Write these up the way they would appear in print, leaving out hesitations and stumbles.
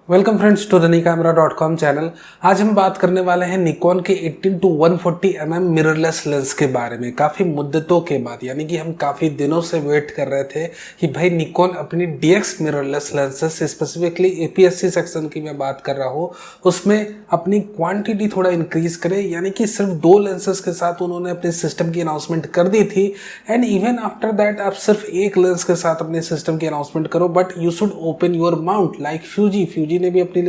Welcome friends to नीकामरा.com channel. आज हम बात करने वाले हैं निकॉन के 18 to 140 mm मिररलेस लेंस के बारे में। काफ़ी मुद्दतों के बाद, यानी कि हम काफ़ी दिनों से वेट कर रहे थे कि भाई निकॉन अपनी DX mirrorless lenses, specifically APS-C section की मैं बात कर रहा हूँ, उसमें अपनी क्वांटिटी थोड़ा इंक्रीज करे। यानी कि सिर्फ 2 लेंसेज के साथ उन्होंने अपने सिस्टम की अनाउंसमेंट कर दी थी, एंड इवन आफ्टर दैट आप सिर्फ 1 लेंस के साथ अपने सिस्टम की अनाउंसमेंट करो, but you should open your mount like Fuji ने भी अपनी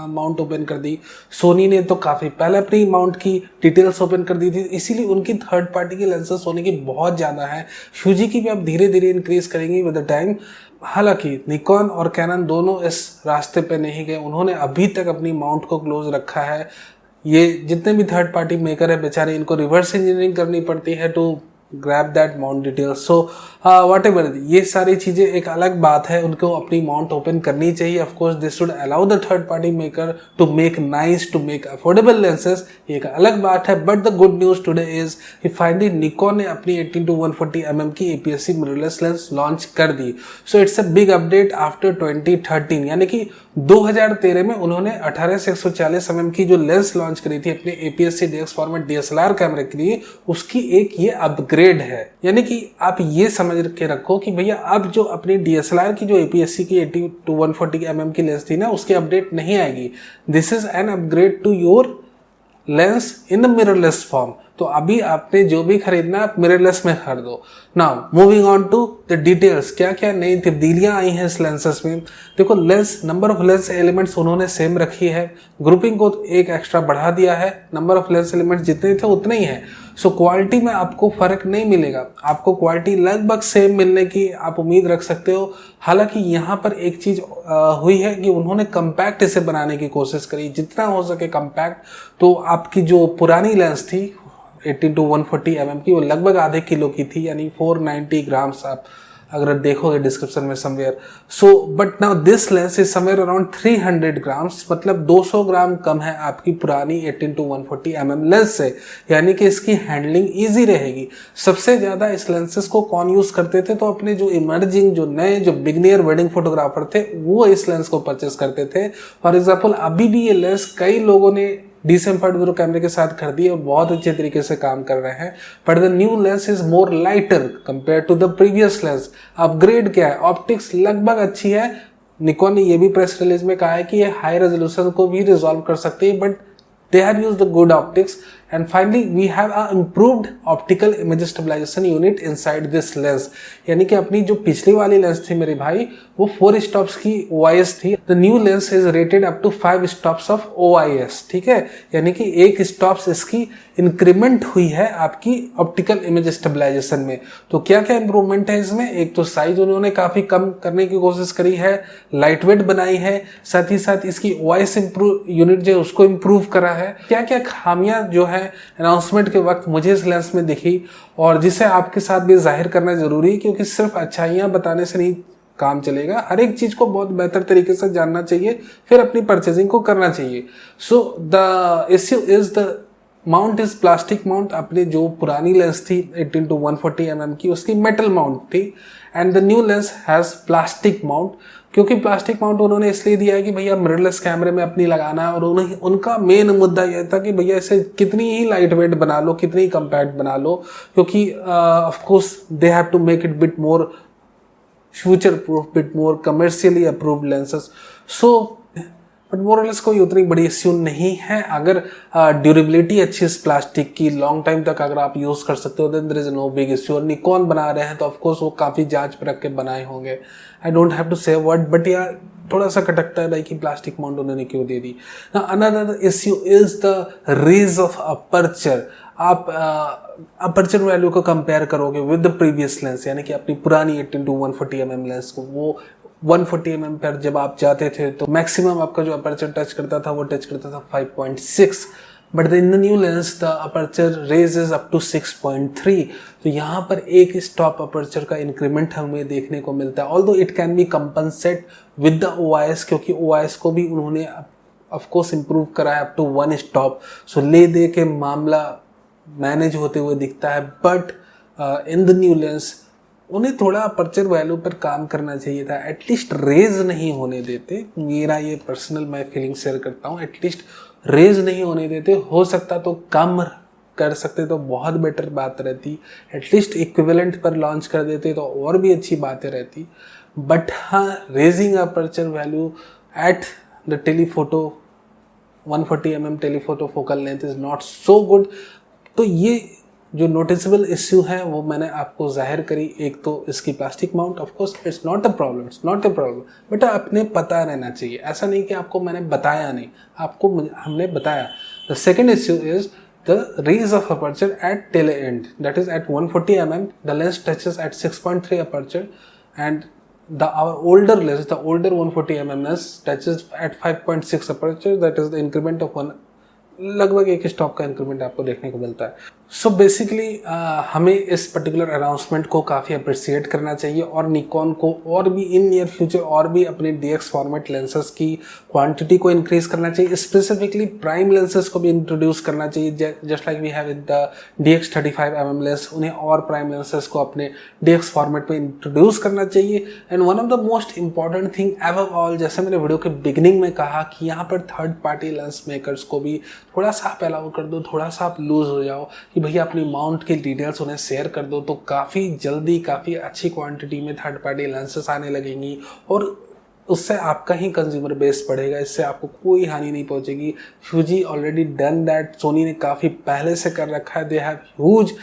माउंट ओपन कर दी। सोनी ने तो काफ़ी पहले अपनी माउंट की डिटेल्स ओपन कर दी थी, इसीलिए उनकी थर्ड पार्टी के लेंसेस होने की बहुत ज़्यादा है। फ्यूजी की भी अब धीरे धीरे इंक्रीज करेंगी विद द टाइम। हालांकि निकॉन और कैनन दोनों इस रास्ते पे नहीं गए, उन्होंने अभी तक अपनी माउंट को क्लोज रखा है। ये जितने भी थर्ड पार्टी मेकर है बेचारे, इनको रिवर्स इंजीनियरिंग करनी पड़ती है to grab that mount details. So whatever, ये सारी चीज़ें एक अलग बात है, उनको अपनी माउंट ओपन करनी चाहिए। Of course this should allow the third party maker to make nice, to make affordable lenses, ये एक अलग बात है। But the good news today is कि फाइनली निकॉन ने अपनी 18 to 140 mm की APS-C मिररलेस लेंस लॉन्च कर दी। So it's a big update after 2013, यानी कि 2013 में उन्होंने 18 से 140 mm की जो लेंस लॉन्च करी थी अपने APS-C DX फॉर्मेट DSLR कैमरे के लिए, उसकी एक ये अपग्रेड है। यानी कि आप ये समझ के रखो कि भैया अब जो अपनी DSLR की जो APS-C की 80 to 140 mm की लेंस थी ना, उसकी अपडेट नहीं आएगी। This is an upgrade to your lens in the mirrorless form. तो अभी आपने जो भी खरीदना आप मिररलेस में खरीदो। Now moving on to the details, क्या क्या नई तब्दीलियां आई हैं इस लेंसेस में। देखो, lens number of lens elements उन्होंने सेम रखी है, ग्रुपिंग को एक एक्स्ट्रा बढ़ा दिया है, नंबर ऑफ लेंस एलिमेंट्स जितने थे उतने ही है। सो क्वालिटी में आपको फर्क नहीं मिलेगा, आपको क्वालिटी लगभग सेम मिलने की आप उम्मीद रख सकते हो। हालांकि यहाँ पर एक चीज हुई है कि उन्होंने कंपैक्ट इसे बनाने की कोशिश करी, जितना हो सके कंपैक्ट। तो आपकी जो पुरानी लेंस थी 18 to 140 mm की, वो लगभग आधे किलो की थी, यानी 490 ग्राम्स आप अगर देखोगे डिस्क्रिप्शन में somewhere. So but now this lens is somewhere around 300 grams, मतलब 200 ग्राम कम है आपकी पुरानी 18 to 140 mm लेंस से। यानी कि इसकी हैंडलिंग इजी रहेगी। सबसे ज्यादा इस लेंसेस को कौन यूज करते थे, तो अपने जो इमर्जिंग, जो नए, जो बिगनियर वेडिंग फोटोग्राफर थे, वो इस लेंस को परचेस करते थे। फॉर एग्जाम्पल अभी भी ये लेंस कई लोगों ने D-SEM कैमरे के साथ खरीदी है और बहुत अच्छे तरीके से काम कर रहे हैं। But the new lens is more lighter compare to the previous lens. Upgrade क्या है, ऑप्टिक्स लगभग अच्छी है। निकॉन ने ये भी प्रेस रिलीज में कहा है कि ये हाई रेजोल्यूशन को भी रिजॉल्व कर सकती है, but they have used the good optics. And finally we have a improved optical image stabilization unit inside this lens। यानी कि अपनी जो पिछली वाली लेंस थी मेरे भाई, वो 4 स्टॉप्स की OIS थी। The new lens is rated up to 5 stops of OIS, ठीक है। यानी कि 1 स्टॉप्स इसकी इंक्रीमेंट हुई है आपकी ऑप्टिकल इमेज स्टेबलाइजेशन में। तो क्या क्या इंप्रूवमेंट है इसमें, एक तो साइज उन्होंने काफी कम करने की कोशिश करी है, लाइट वेट बनाई है, साथ ही साथ इसकी OIS यूनिट जो है उसको इम्प्रूव करा है। क्या क्या खामियां जो है अनाउंसमेंट के वक्त मुझे इस लेंस में दिखी, और जिसे आपके साथ भी जाहिर करना जरूरी है, क्योंकि सिर्फ अच्छाइयां बताने से नहीं काम चलेगा। हर एक चीज को बहुत बेहतर तरीके से जानना चाहिए, फिर अपनी परचेजिंग को करना चाहिए। So the issue is the mount is plastic mount. अपनी जो पुरानी लेंस थी 18 to 140 mm की, उसकी मेटल माउंट थी, and the new lens has plastic mount. क्योंकि प्लास्टिक माउंट उन्होंने इसलिए दिया है कि भैया मिररलेस कैमरे में अपनी लगाना है, और उनका मेन मुद्दा यह था कि भैया इसे कितनी ही लाइट वेट बना लो, कितनी ही कंपैक्ट बना लो, क्योंकि of course they have to make it bit more future proof, bit more commercially approved lenses. So but mirrorless कोई उतनी बड़ी इश्यू नहीं है। अगर ड्यूरेबिलिटी अच्छी इस प्लास्टिक की, लॉन्ग टाइम तक अगर आप यूज कर सकते हो, then there is no big issue. और निकॉन बना रहे हैं तो ऑफ कोर्स वो काफी जांच पर रख के बनाए होंगे। आई डोंट हैव टू से वर्ड, बट यार थोड़ा सा खटकता है भाई कि प्लास्टिक माउंट उन्होंने क्यों दे दी। Another issue is the range of aperture. आप अपर्चर वैल्यू को कंपेयर करोगे विद द प्रीवियस लेंस, यानी कि अपनी पुरानी 18 to 140 mm लेंस को, वो 140 mm पर जब आप जाते थे तो मैक्सिमम आपका जो अपर्चर टच करता था वो टच करता था 5.6, but in the new lens the aperture range is up to 6.3। तो यहाँ पर एक स्टॉप अपर्चर का इंक्रीमेंट हमें देखने को मिलता है, although it can be compensate with the OIS, क्योंकि OIS को भी उन्होंने ऑफकोर्स इम्प्रूव करा है अप टू 1 स्टॉप। सो ले दे के मामला मैनेज होते हुए दिखता है। But in the new lens उन्हें थोड़ा अपर्चर वैल्यू पर काम करना चाहिए था, एटलीस्ट रेज नहीं होने देते। मेरा ये पर्सनल मैं फीलिंग शेयर करता हूँ, एटलीस्ट रेज नहीं होने देते। हो सकता तो कम कर सकते तो बहुत बेटर बात रहती, एटलीस्ट इक्विवेलेंट पर लॉन्च कर देते तो और भी अच्छी बातें रहती। बट हाँ, raising aperture value at the telephoto 140mm telephoto focal length is not so good. तो ये जो नोटिसेबल इश्यू है वो मैंने आपको जाहिर करी। एक तो इसकी plastic mount, of course it's not a problem, it's not a problem, but अपने पता रहना चाहिए। ऐसा नहीं कि आपको मैंने बताया नहीं, आपको हमने बताया। The second issue is the raise of aperture at tail end, that is at 140mm the lens touches at 6.3 aperture, and our older lens, the older 140mm lens touches at 5.6 aperture, that is the increment of one, लगभग एक stop का increment आपको देखने को मिलता है। So basically हमें इस पर्टिकुलर अनाउंसमेंट को काफ़ी अप्रिशिएट करना चाहिए और निकॉन को और भी इन नियर फ्यूचर और भी अपने DX फॉर्मेट लेंसेज की क्वांटिटी को इंक्रीज करना चाहिए। स्पेसिफिकली प्राइम लेंसेज को भी इंट्रोड्यूस करना चाहिए, just like we have with the DX 35mm lens. उन्हें और प्राइम लेंसेज को अपने DX फॉर्मेट में इंट्रोड्यूस करना चाहिए। And one of the most important thing ever all, जैसे मैंने वीडियो के बिगिनिंग में कहा कि यहाँ पर थर्ड पार्टी लेंस मेकर्स को भी थोड़ा सा आप अलाउ कर दो, थोड़ा सा आप लूज हो जाओ कि भैया अपनी माउंट की डिटेल्स उन्हें शेयर कर दो, तो काफ़ी जल्दी काफ़ी अच्छी क्वांटिटी में थर्ड पार्टी लेंसेस आने लगेंगी और उससे आपका ही कंज्यूमर बेस बढ़ेगा। इससे आपको कोई हानि नहीं पहुंचेगी। Fuji already done that, Sony ने काफ़ी पहले से कर रखा है। They have huge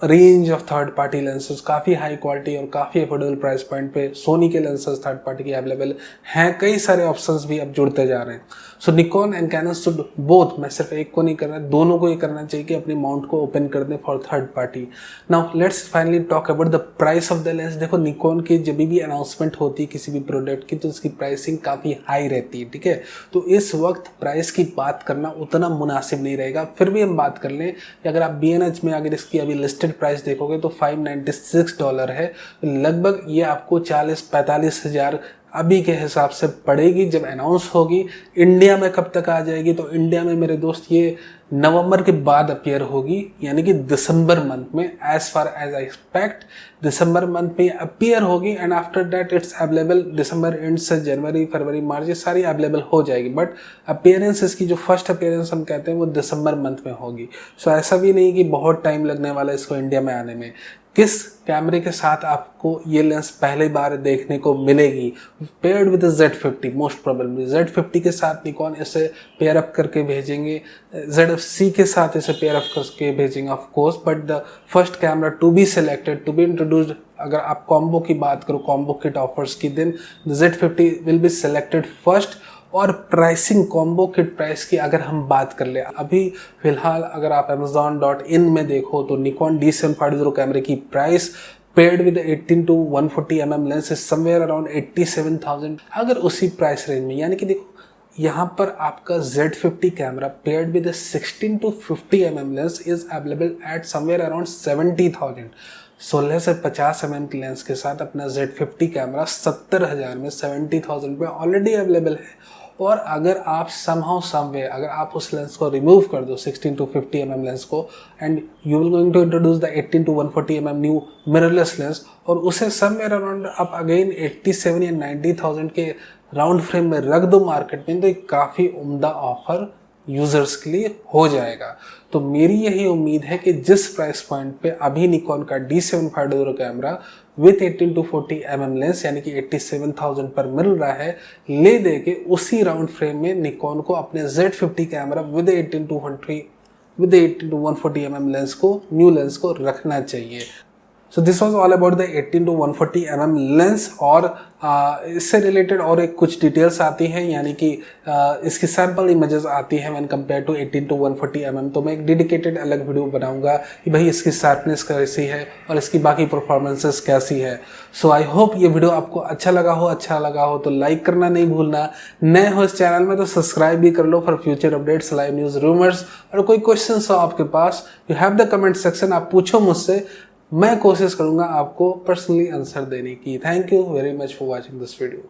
range of third party lenses, काफ़ी हाई क्वालिटी और काफ़ी अफोर्डेबल प्राइस पॉइंट पे सोनी के लेंसेज थर्ड पार्टी के अवेलेबल हैं। कई सारे ऑप्शंस भी अब जुड़ते जा रहे हैं। So Nikon and Canon should both, मैं सिर्फ एक को नहीं करना, दोनों को ये करना चाहिए कि अपनी माउंट को ओपन कर दें for third party. Now let's finally talk about the price of the lens. देखो, निकॉन की जब भी अनाउंसमेंट होती है किसी भी प्रोडक्ट की तो उसकी प्राइसिंग काफ़ी हाई रहती है, ठीक है। तो इस वक्त प्राइस की बात करना उतना मुनासिब नहीं रहेगा। फिर भी हम बात कर लें कि अगर आप BNH में अगर इसकी अभी लिस्टेड प्राइस देखोगे तो $596 है। लगभग ये आपको 40-45 हज़ार अभी के हिसाब से पड़ेगी। जब अनाउंस होगी इंडिया में कब तक आ जाएगी, तो इंडिया में मेरे दोस्त ये नवंबर के बाद अपीयर होगी, यानी कि दिसंबर मंथ में, as far as I expect दिसंबर मंथ में अपीयर होगी। And after that it's available दिसंबर एंड से जनवरी फरवरी मार्च ये सारी अवेलेबल हो जाएगी। बट अपीयरेंस इसकी जो फर्स्ट अपीयरेंस हम कहते हैं वो दिसंबर मंथ में होगी। सो ऐसा भी नहीं कि बहुत टाइम लगने वाला इसको इंडिया में आने में। किस कैमरे के साथ आपको ये लेंस पहली बार देखने को मिलेगी? Paired with Z50, most probably Z50 के साथ निकॉन इसे पेयर अप करके भेजेंगे, ZFC के साथ इसे पेयर अप करके भेजेंगे of course. But the first camera to be selected, to be introduced, अगर आप कॉम्बो की बात करो, कॉम्बो किट ऑफर्स की, then Z50 will be selected first. और प्राइसिंग, कॉम्बो किट प्राइस की अगर हम बात कर ले, अभी फिलहाल अगर आप amazon.in में देखो तो निकॉन D750 कैमरे की price paid with 18 to 140mm lens is somewhere around 87,000। अगर उसी प्राइस रेंज में, यानी कि देखो यहाँ पर आपका Z50 camera paid with 16 to 50mm lens is available at somewhere around 70,000। 16 से 50mm की लेंस के साथ अपना Z50 कैमरा 70,000 में 70,000 पे ऑलरेडी अवेलेबल है। और अगर आप समहाउ समवे अगर आप उस लेंस को रिमूव कर दो 16 to 50mm लेंस को, and you will going to introduce the 18 to 140mm new mirrorless lens, और उसे समवेयर अराउंड आप अगेन 87 या 90,000 के राउंड फ्रेम में रख दो मार्केट में, तो एक काफ़ी उम्दा ऑफर यूजर्स के लिए हो जाएगा। तो मेरी यही उम्मीद है कि जिस प्राइस पॉइंट पे अभी निकॉन का D750 camera with 18 to 40mm lens यानी कि 87,000 पर मिल रहा है, ले दे के उसी राउंड फ्रेम में निकॉन को अपने Z50 camera with 18 to 140mm lens को, न्यू लेंस को रखना चाहिए। So this was all about the 18 to 140mm lens. और इससे रिलेटेड और एक कुछ डिटेल्स आती हैं, यानी कि इसकी सैम्पल इमेजेस आती हैं when compare to 18 to 140mm। तो मैं एक डेडिकेटेड अलग वीडियो बनाऊंगा कि भाई इसकी शार्पनेस कैसी है और इसकी बाकी परफॉर्मेंसेस कैसी है। सो आई होप ये वीडियो आपको अच्छा लगा हो तो लाइक करना नहीं भूलना। नए हो इस चैनल में तो सब्सक्राइब भी कर लो for future updates, live news, rumours. और कोई क्वेश्चन हो आपके पास, you have the comment section, आप पूछो मुझसे, मैं कोशिश करूंगा आपको पर्सनली आंसर देने की। Thank you very much for watching this video.